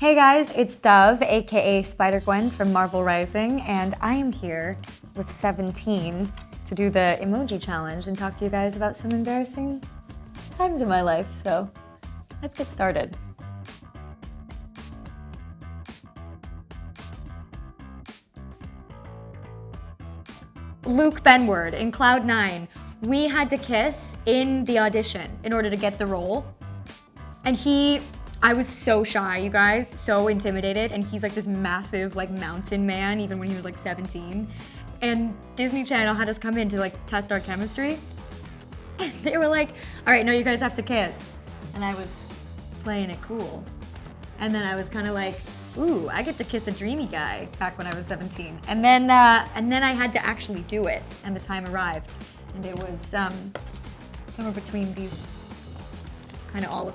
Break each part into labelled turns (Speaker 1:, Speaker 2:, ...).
Speaker 1: Hey guys, it's Dove, aka Spider-Gwen from Marvel Rising, and I am here with 17 to do the Emoji challenge and talk to you guys about some embarrassing times in my life, so let's get started. Luke Benward in Cloud 9, we had to kiss in the audition in order to get the role, and I was so shy, you guys, so intimidated, and he's like this massive like mountain man even when he was like 17. And Disney Channel had us come in to like test our chemistry. And they were like, all right, no, you guys have to kiss. And I was playing it cool. And then I was kind of like, ooh, I get to kiss a dreamy guy back when I was 17. And then I had to actually do it, and the time arrived. And it was somewhere between these, kind of all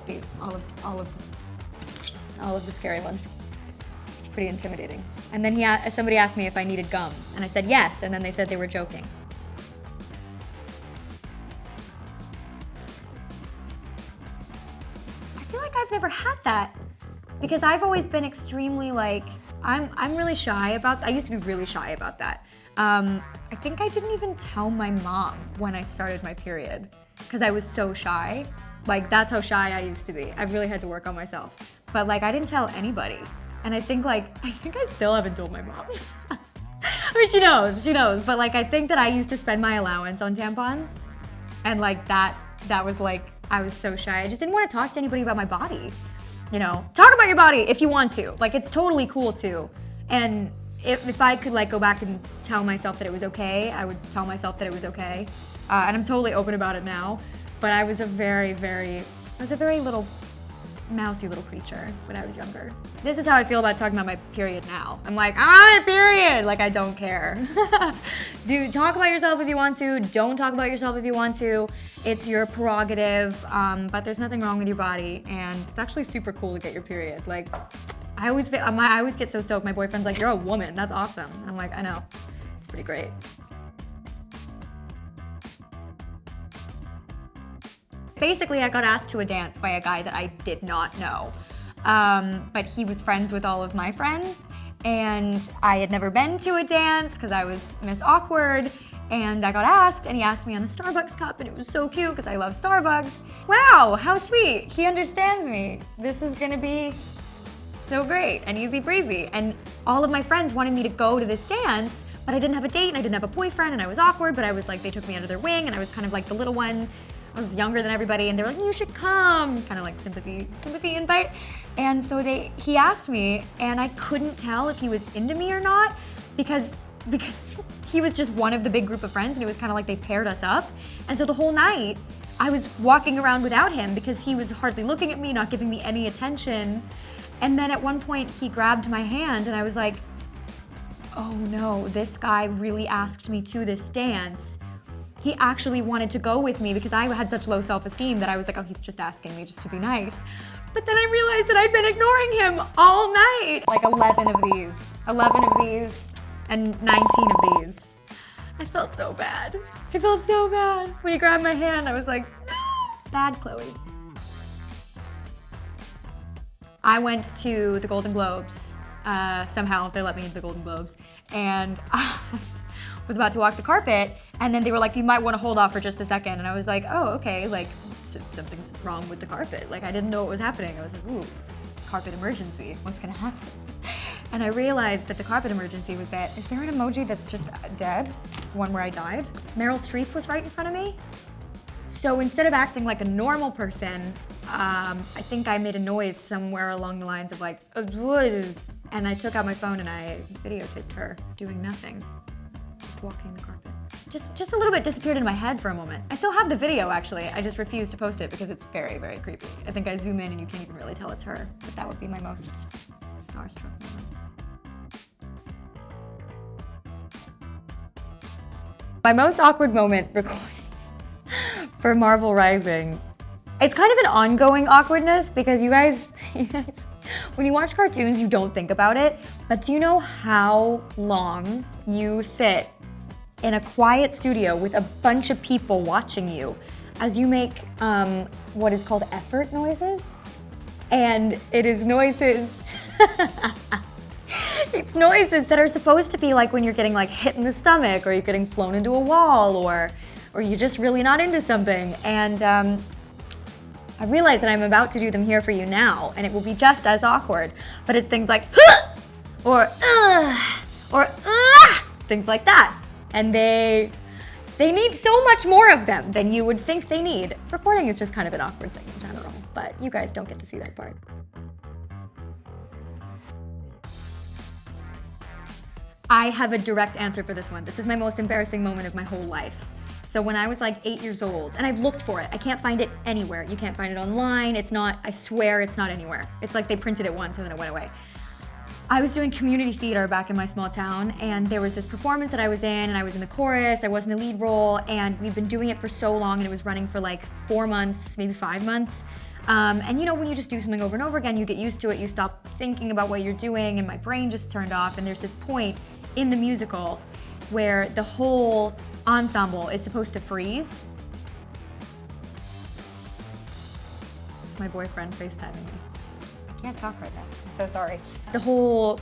Speaker 1: of the scary ones. It's pretty intimidating. And then somebody asked me if I needed gum, and I said yes, and then they said they were joking. I feel like I've never had that, because I've always been extremely like, I'm really shy about, I used to be really shy about that. I think I didn't even tell my mom when I started my period, because I was so shy. Like, that's how shy I used to be. I really had to work on myself. But like, I didn't tell anybody. And I think I still haven't told my mom. I mean, she knows. But like, I think that I used to spend my allowance on tampons. And like, that was like, I was so shy. I just didn't want to talk to anybody about my body. You know, talk about your body if you want to. Like, it's totally cool to. And if I could like go back and tell myself that it was okay, I would tell myself that it was okay. And I'm totally open about it now. But I was a very little, mousy little creature when I was younger. This is how I feel about talking about my period now. I'm like, I'm on a period! Like, I don't care. Dude, talk about yourself if you want to. Don't talk about yourself if you want to. It's your prerogative, but there's nothing wrong with your body, and it's actually super cool to get your period. Like, I always get so stoked. My boyfriend's like, you're a woman, that's awesome. I'm like, I know, it's pretty great. Basically, I got asked to a dance by a guy that I did not know. But he was friends with all of my friends, and I had never been to a dance because I was Miss Awkward, and I got asked, and he asked me on a Starbucks cup, and it was so cute because I love Starbucks. Wow, how sweet. He understands me. This is gonna be so great and easy breezy. And all of my friends wanted me to go to this dance, but I didn't have a date, and I didn't have a boyfriend, and I was awkward, but I was like, they took me under their wing, and I was kind of like the little one. I was younger than everybody, and they were like, you should come, kind of like sympathy invite. And so he asked me, and I couldn't tell if he was into me or not, because he was just one of the big group of friends, and it was kind of like they paired us up. And so the whole night, I was walking around without him because he was hardly looking at me, not giving me any attention. And then at one point, he grabbed my hand, and I was like, oh no, this guy really asked me to this dance. He actually wanted to go with me because I had such low self-esteem that I was like, oh, he's just asking me just to be nice. But then I realized that I'd been ignoring him all night. Like 11 of these, and 19 of these. I felt so bad. When he grabbed my hand, I was like, no, bad Chloe. I went to the Golden Globes. Somehow they let me into the Golden Globes. And I was about to walk the carpet, and then they were like, you might want to hold off for just a second. And I was like, oh, okay, like something's wrong with the carpet. Like, I didn't know what was happening. I was like, ooh, carpet emergency, what's gonna happen? And I realized that the carpet emergency was that, is there an emoji that's just dead? One where I died? Meryl Streep was right in front of me. So instead of acting like a normal person, I think I made a noise somewhere along the lines of like, and I took out my phone and I videotaped her doing nothing. Just walking the carpet. Just a little bit disappeared in my head for a moment. I still have the video, actually. I just refuse to post it because it's very, very creepy. I think I zoom in and you can't even really tell it's her, but that would be my most starstruck moment. My most awkward moment recording for Marvel Rising. It's kind of an ongoing awkwardness because you guys, when you watch cartoons, you don't think about it, but do you know how long you sit in a quiet studio with a bunch of people watching you as you make what is called effort noises? And it is noises It's noises that are supposed to be like when you're getting like hit in the stomach, or you're getting flown into a wall, or you're just really not into something. And I realize that I'm about to do them here for you now, and it will be just as awkward. But it's things like or things like that. And they need so much more of them than you would think they need. Recording is just kind of an awkward thing in general, but you guys don't get to see that part. I have a direct answer for this one. This is my most embarrassing moment of my whole life. So when I was like 8 years old, and I've looked for it, I can't find it anywhere. You can't find it online. It's not, I swear it's not anywhere. It's like they printed it once and then it went away. I was doing community theater back in my small town, and there was this performance that I was in, and I was in the chorus, I wasn't a lead role, and we've been doing it for so long, and it was running for like 4 months, maybe 5 months. And you know, when you just do something over and over again, you get used to it, you stop thinking about what you're doing, and my brain just turned off, and there's this point in the musical where the whole ensemble is supposed to freeze. It's my boyfriend FaceTiming me. I can't talk right now, I'm so sorry. The whole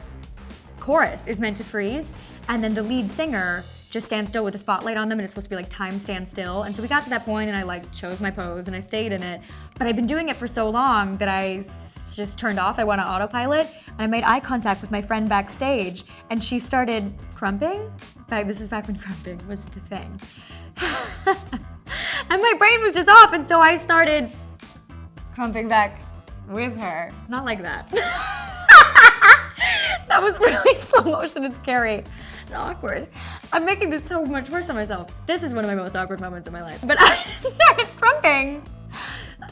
Speaker 1: chorus is meant to freeze, and then the lead singer just stands still with the spotlight on them, and it's supposed to be like time stand still. And so we got to that point, and I like chose my pose and I stayed in it. But I've been doing it for so long that I just turned off. I went on autopilot, and I made eye contact with my friend backstage, and she started crumping. This is back when crumping was the thing. And my brain was just off, and so I started crumping back with her. Not like that. That was really slow motion and scary and awkward. I'm making this so much worse on myself. This is one of my most awkward moments in my life. But I just started crumping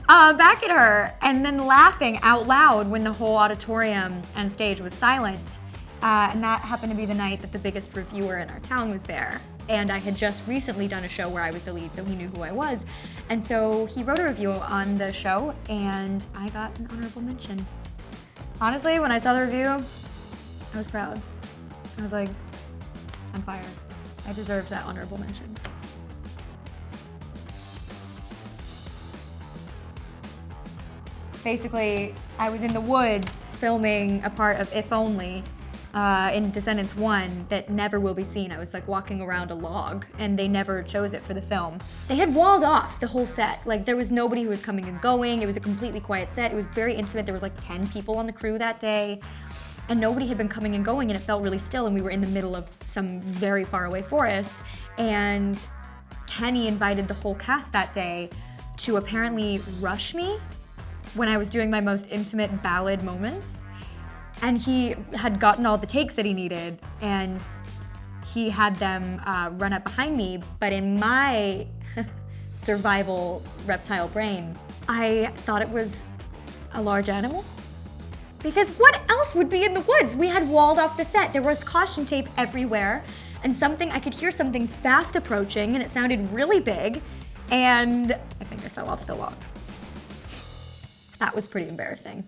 Speaker 1: back at her, and then laughing out loud when the whole auditorium and stage was silent. And that happened to be the night that the biggest reviewer in our town was there. And I had just recently done a show where I was the lead, so he knew who I was. And so he wrote a review on the show, and I got an honorable mention. Honestly, when I saw the review, I was proud. I was like, I'm fired. I deserved that honorable mention. Basically, I was in the woods filming a part of If Only in Descendants 1 that never will be seen. I was like walking around a log, and they never chose it for the film. They had walled off the whole set. Like, there was nobody who was coming and going. It was a completely quiet set. It was very intimate. There was like 10 people on the crew that day, and nobody had been coming and going, and it felt really still, and we were in the middle of some very far away forest. And Kenny invited the whole cast that day to apparently rush me when I was doing my most intimate ballad moments. And he had gotten all the takes that he needed, and he had them run up behind me. But in my survival reptile brain, I thought it was a large animal. Because what else would be in the woods? We had walled off the set. There was caution tape everywhere, and I could hear something fast approaching, and it sounded really big, and I think I fell off the log. That was pretty embarrassing.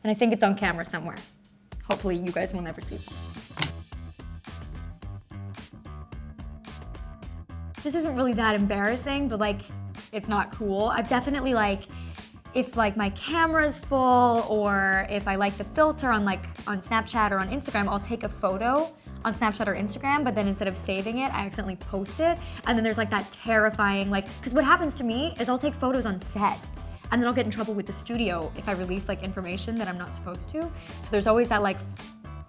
Speaker 1: And I think it's on camera somewhere. Hopefully you guys will never see that. This isn't really that embarrassing, but like, it's not cool. I've definitely like, if like my camera's full, or if I like the filter on Snapchat or on Instagram, I'll take a photo on Snapchat or Instagram, but then instead of saving it, I accidentally post it. And then there's like that terrifying, because what happens to me is I'll take photos on set, and then I'll get in trouble with the studio if I release like information that I'm not supposed to. So there's always that like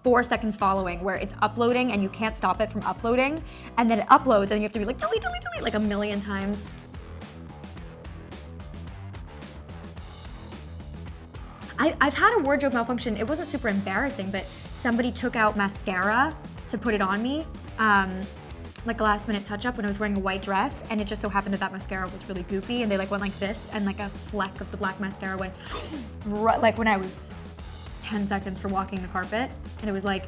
Speaker 1: 4 seconds following where it's uploading and you can't stop it from uploading, and then it uploads and you have to be like, delete, delete, delete, like a million times. I've had a wardrobe malfunction. It wasn't super embarrassing, but somebody took out mascara to put it on me, like a last minute touch up when I was wearing a white dress, and it just so happened that mascara was really goopy, and they like went like this, and like a fleck of the black mascara went right, like when I was 10 seconds from walking the carpet, and it was like,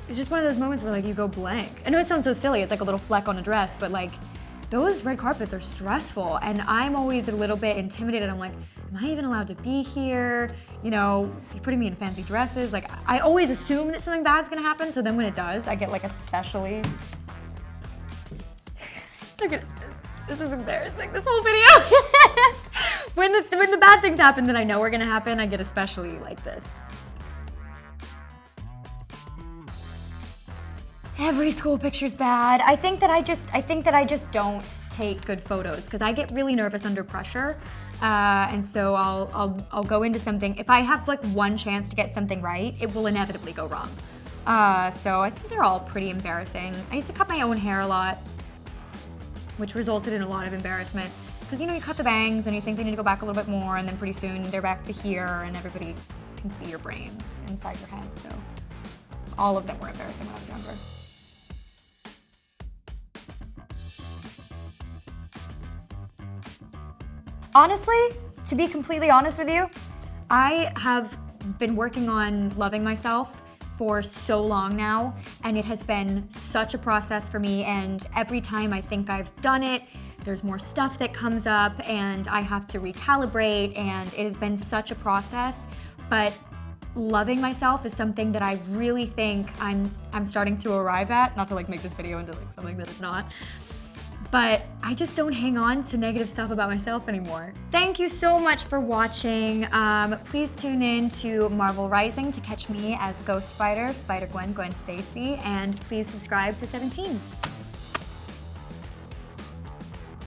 Speaker 1: it's just one of those moments where like you go blank. I know it sounds so silly, it's like a little fleck on a dress, but like, those red carpets are stressful, and I'm always a little bit intimidated. I'm like, am I even allowed to be here? You know, you're putting me in fancy dresses. Like, I always assume that something bad's gonna happen, so then when it does, I get like especially... Look at, this is embarrassing, this whole video. when the bad things happen that I know are gonna happen, I get especially like this. Every school picture's bad. I think that I just don't take good photos because I get really nervous under pressure. And so I'll go into something. If I have like one chance to get something right, it will inevitably go wrong. So I think they're all pretty embarrassing. I used to cut my own hair a lot, which resulted in a lot of embarrassment. Because you know, you cut the bangs and you think they need to go back a little bit more, and then pretty soon they're back to here and everybody can see your brains inside your head. So all of them were embarrassing when I was younger. Honestly, to be completely honest with you, I have been working on loving myself for so long now, and it has been such a process for me, and every time I think I've done it, there's more stuff that comes up and I have to recalibrate, and it has been such a process, but loving myself is something that I really think I'm starting to arrive at, not to like make this video into like something that it's not. But I just don't hang on to negative stuff about myself anymore. Thank you so much for watching. Please tune in to Marvel Rising to catch me as Ghost Spider, Spider-Gwen, Gwen Stacy, and please subscribe to 17.